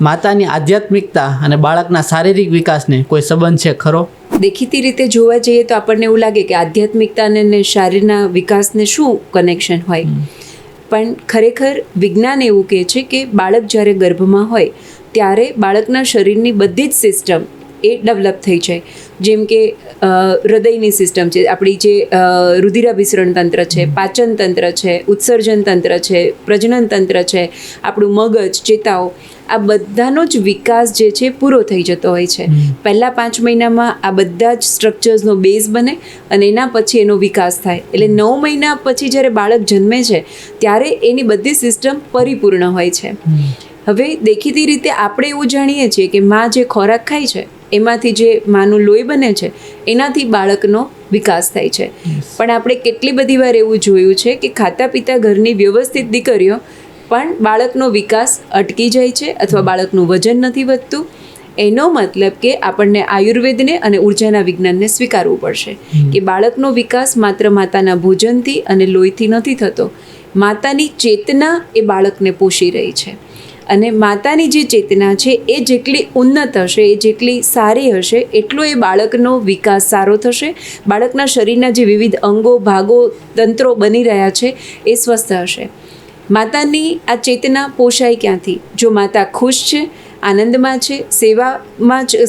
માતાની આધ્યાત્મિકતા અને બાળકના શારીરિક વિકાસને કોઈ સંબંધ છે ખરો? દેખીતી રીતે જોવા જઈએ તો આપણને એવું લાગે કે આધ્યાત્મિકતા અને શરીરના વિકાસને શું કનેક્શન હોય, પણ ખરેખર વિજ્ઞાન એવું કહે છે કે બાળક જ્યારે ગર્ભમાં હોય ત્યારે બાળકના શરીરની બધી જ સિસ્ટમ એ ડેવલપ થઈ જાય. જેમ કે હૃદયની સિસ્ટમ છે, આપણી જે રુધિરાભિસરણ તંત્ર છે, પાચન તંત્ર છે, ઉત્સર્જન તંત્ર છે, પ્રજનન તંત્ર છે, આપણું મગજ, ચેતાઓ, આ બધાનો જ વિકાસ જે છે પૂરો થઈ જતો હોય છે. પહેલાં 5 મહિનામાં આ બધા જ સ્ટ્રક્ચર્સનો બેઝ બને અને એના પછી એનો વિકાસ થાય. એટલે 9 મહિના પછી જ્યારે બાળક જન્મે છે ત્યારે એની બધી સિસ્ટમ પરિપૂર્ણ હોય છે. હવે દેખીતી રીતે આપણે એવું જાણીએ છીએ કે માં જે ખોરાક ખાય છે એમાંથી જે માનું લોહી બને છે એનાથી બાળકનો વિકાસ થાય છે. પણ આપણે કેટલી બધી વાર એવું જોયું છે કે ખાતા પીતા ઘરની વ્યવસ્થિત દીકરીઓ પણ બાળકનો વિકાસ અટકી જાય છે અથવા બાળકનું વજન નથી વધતું. એનો મતલબ કે આપણને આયુર્વેદને અને ઉર્જાના વિજ્ઞાનને સ્વીકારવું પડશે કે બાળકનો વિકાસ માત્ર માતાના ભોજનથી અને લોહીથી નથી થતો. માતાની ચેતના એ બાળકને પોષી રહી છે અને માતાની જે ચેતના છે એ જેટલી ઉન્નત હશે, એ જેટલી સારી હશે, એટલો એ બાળકનો વિકાસ સારો થશે. બાળકના શરીરના જે વિવિધ અંગો, ભાગો, તંત્રો બની રહ્યા છે એ સ્વસ્થ હશે. માતાની આ ચેતના પોષાય ક્યાંથી? જો માતા ખુશ છે, આનંદમાં છે,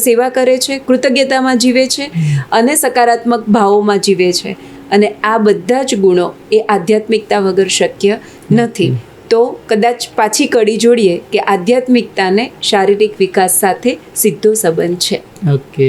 સેવા કરે છે, કૃતજ્ઞતામાં જીવે છે અને સકારાત્મક ભાવોમાં જીવે છે, અને આ બધા જ ગુણો એ આધ્યાત્મિકતા વગર શક્ય નથી. તો કદાચ પાછી કડી જોડીએ કે આધ્યાત્મિકતાને શારીરિક વિકાસ સાથે સીધો સંબંધ છે. ઓકે.